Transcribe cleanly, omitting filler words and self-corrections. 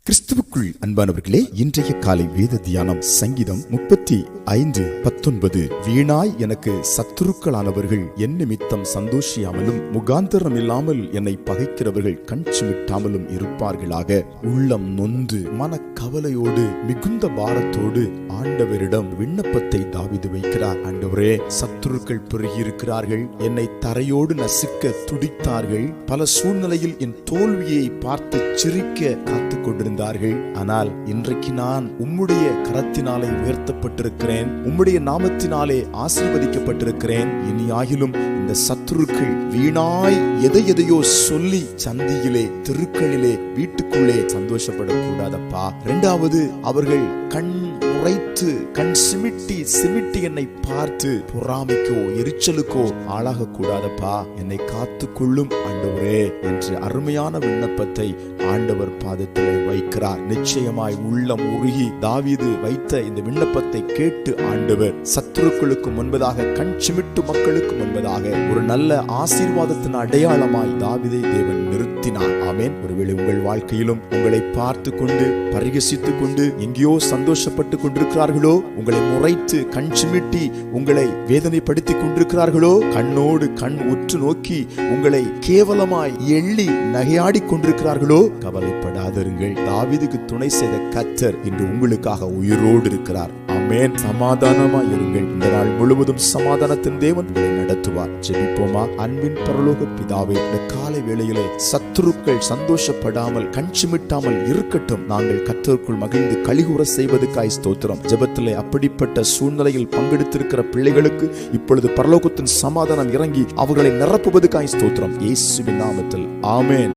கிறிஸ்துவுக்குள் அன்பானவர்களே, இன்றைய காலை வேத தியானம் சங்கீதம் 35:19. வீணாய் எனக்கு சத்துருக்களானவர்கள் என் நிமித்தம் சந்தோஷியாமலும் முகாந்தரம் இல்லாமல் என்னை பகைக்கிறவர்கள் கண் சிமிட்டாமலும் இருப்பார்களாக. உள்ளம் நொந்து மன கவலையோடு மிகுந்த பாரத்தோடு ஆண்டவரிடம் விண்ணப்பத்தை தாவீது வைக்கிறார். ஆண்டவரே, சத்துருக்கள் பெருகியிருக்கிறார்கள், என்னை தரையோடு நசுக்க துடித்தார்கள், பல சூழ்நிலையில் என் தோல்வியை பார்த்து சிரிக்க காத்து கொண்டிருந்தார்கள். ஆனால் இன்றைக்கு நான் உம்முடைய கரத்தினாலே உயர்த்தப்பட்டிருக்கிறேன், உம்முடைய நாமத்தினாலே ஆசீர்வதிக்கப்பட்டிருக்கிறேன். இனியாகிலும் இந்த சத்துருக்கள் வீணாய் எதையோ சொல்லி சந்தியிலே, தெருக்களிலே, வீட்டுக்குள்ளே சந்தோஷப்படக்கூடாதப்பா. இரண்டாவது, அவர்கள் கண் உரைத்து கண் சிமிட்டி என்னை பார்த்து பொறாமைக்கோ எரிச்சலுக்கோ ஆளாக கூடாதப்பா. என்னை காத்துக்கொள்ளும் ஆண்டவரே என்று அருமையான விண்ணப்பத்தை ஆண்டவர் பாதத்திலே வைக்கிறார். நிச்சயமாய் உள்ளம் உருகி தாவீது வைத்த இந்த விண்ணப்பத்தை கேட்டு ஆண்டவர் சத்துருக்களுக்கு முன்பதாக, கண் சிமிட்டு மக்களுக்கு முன்பதாக ஒரு நல்ல ஆசீர்வாதத்தின் அடையாளமாய் தாவீதை தேவன் நிறுத்தினார். ஆமென். ஒருவேளை உங்கள் வாழ்க்கையிலும் உங்களை பார்த்து கொண்டு பரிகசித்துக் கொண்டு எங்கேயோ சந்தோஷப்பட்டு கொண்டிருக்கிறார்களோ, உங்களை முறைத்து கண் சிமிட்டி உங்களை வேதனைப்படுத்திக் கொண்டிருக்கிறார்களோ, கண்ணோடு கண் உற்று நோக்கி உங்களை கேவலமாய் எள்ளி நகையாடி கொண்டிருக்கிறார்களோ, கவலைப்படாதிருங்கள். தாவீதுக்கு துணை செய்த கர்த்தர் இன்று உங்களுக்காக உயிரோடு இருக்கிறார். ஆமென். சமாதானமாய் இருங்கள். இந்த நாள் முழுவதும் சமாதானத்தின் தேவன் உங்களை நடத்துவார். ஜெபிப்போமா? அன்பின் பரலோக பிதாவே, இந்த காலை வேளையிலே சத்துருக்கள் சந்தோஷப்படாமல் கண் சிமிட்டாமல் இருக்கட்டும். நாங்கள் கர்த்தருக்குள் மகிழ்ந்து கலிகூற செய்வதற்காய் ஸ்தோத்திரம். ஜெபத்திலே அப்படிப்பட்ட சூழ்நிலையில் பங்கெடுத்திருக்கிற பிள்ளைகளுக்கு இப்பொழுது பரலோகத்தின் சமாதானம் இறங்கி அவர்களை நிரப்புவதற்காய் ஸ்தோத்திரம். இயேசுவின் நாமத்தில் ஆமென்.